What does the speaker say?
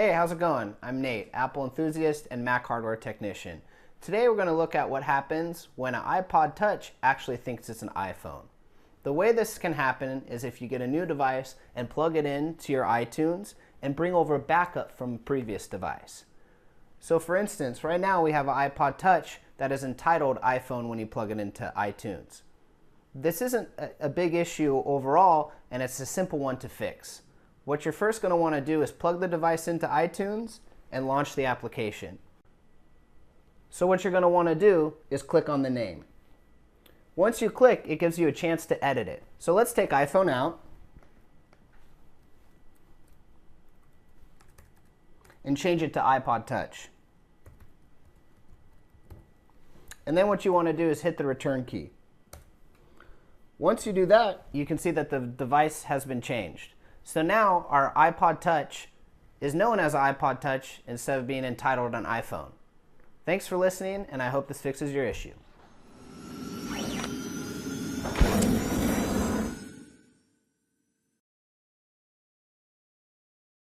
Hey, how's it going? I'm Nate, Apple enthusiast and Mac hardware technician. Today we're going to look at what happens when an iPod Touch actually thinks it's an iPhone. The way this can happen is if you get a new device and plug it in to your iTunes and bring over a backup from a previous device. So for instance, right now we have an iPod Touch that is entitled iPhone when you plug it into iTunes. This isn't a big issue overall, and it's a simple one to fix. What you're first going to want to do is plug the device into iTunes and launch the application. So what you're going to want to do is click on the name. Once you click, it gives you a chance to edit it. So let's take iPhone out and change it to iPod Touch. And then what you want to do is hit the return key. Once you do that, you can see that the device has been changed. So now our iPod Touch is known as iPod Touch instead of being entitled an iPhone. Thanks for listening, and I hope this fixes your issue.